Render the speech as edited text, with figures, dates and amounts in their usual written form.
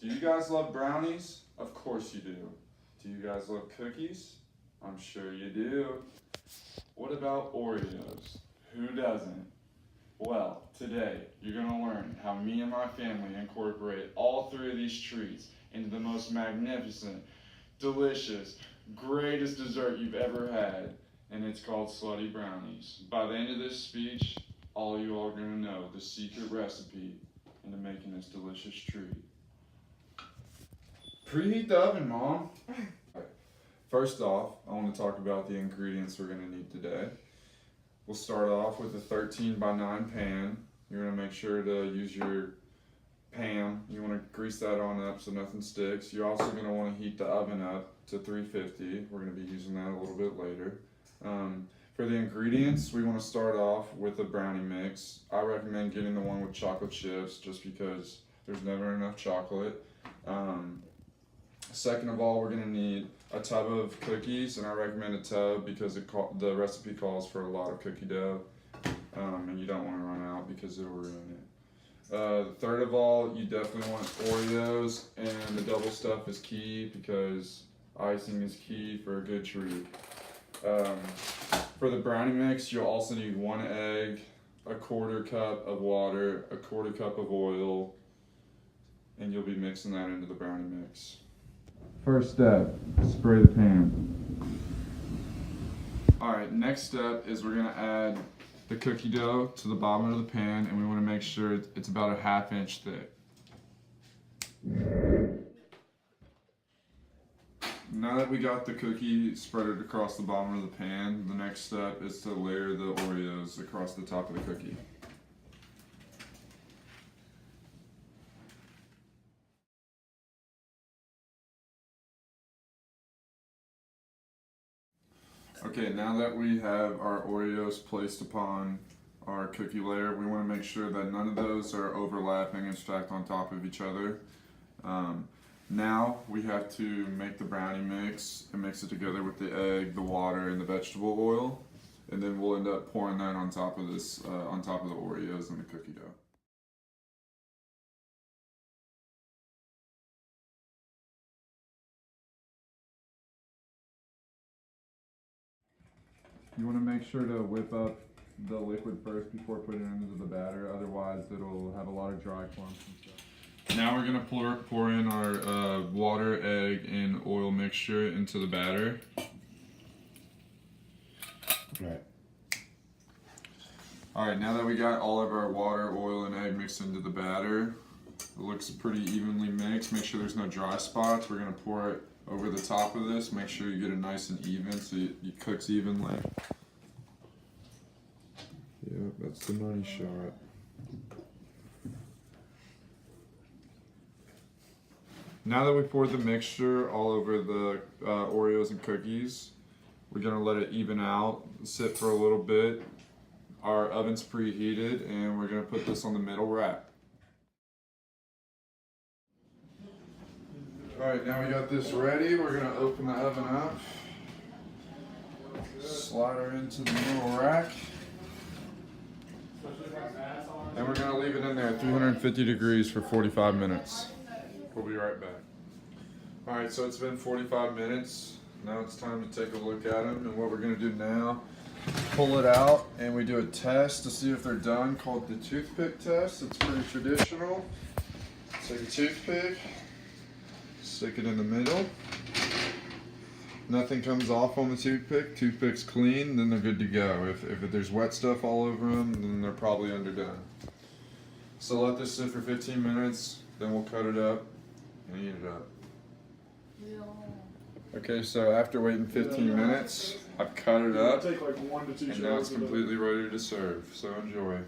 Do you guys love brownies? Of course you do. Do you guys love cookies? I'm sure you do. What about Oreos? Who doesn't? Well, today you're going to learn how me and my family incorporate all three of these treats into the most magnificent, delicious, greatest dessert you've ever had, and it's called Slutty Brownies. By the end of this speech, all you all are going to know the secret recipe into making this delicious treat. Preheat the oven, Mom. First off, I want to talk about the ingredients we're going to need today. We'll start off with a 13 by 9 pan. You're going to make sure to use your pan. You want to grease that on up so nothing sticks. You're also going to want to heat the oven up to 350. We're going to be using that a little bit later. For the ingredients, we want to start off with a brownie mix. I recommend getting the one with chocolate chips just because there's never enough chocolate. Second of all, we're going to need a tub of cookies, and I recommend a tub because the recipe calls for a lot of cookie dough, and you don't want to run out because it'll ruin it. Third of all, you definitely want Oreos, and the double stuff is key because icing is key for a good treat. For the brownie mix, you'll also need 1 egg, a 1/4 cup of water, a 1/4 cup of oil, and you'll be mixing that into the brownie mix. First step, spray the pan. Alright, next step is we're going to add the cookie dough to the bottom of the pan, and we want to make sure it's about a 1/2 inch thick. Now that we got the cookie spread across the bottom of the pan, the next step is to layer the Oreos across the top of the cookie. Okay, now that we have our Oreos placed upon our cookie layer, we want to make sure that none of those are overlapping and stacked on top of each other. Now we have to make the brownie mix and mix it together with the egg, the water, and the vegetable oil, and then we'll end up pouring that on top of this, on top of the Oreos and the cookie dough. You want to make sure to whip up the liquid first before putting it into the batter, otherwise it'll have a lot of dry clumps and stuff. Now we're going to pour in our water, egg, and oil mixture into the batter. Alright, now that we got all of our water, oil, and egg mixed into the batter, it looks pretty evenly mixed. Make sure there's no dry spots. We're going to pour it over the top of this. Make sure you get it nice and even so it cooks evenly. Yep, that's the money shot. Now that we poured the mixture all over the Oreos and cookies, we're going to let it even out, sit for a little bit. Our oven's preheated, and we're going to put this on the middle rack. Alright, now we got this ready. We're going to open the oven up, slide her into the middle rack, and we're going to leave it in there at 350 degrees for 45 minutes. We'll be right back. Alright, so it's been 45 minutes. Now it's time to take a look at them, and what we're going to do now, pull it out, and we do a test to see if they're done called the toothpick test. It's pretty traditional. Take a toothpick, stick it in the middle. Nothing comes off on the toothpick. Toothpick's clean, then they're good to go. If there's wet stuff all over them, then they're probably underdone. So let this sit for 15 minutes, then we'll cut it up and eat it up. Okay, so after waiting 15 minutes, I've cut it up, and now it's completely ready to serve, so enjoy.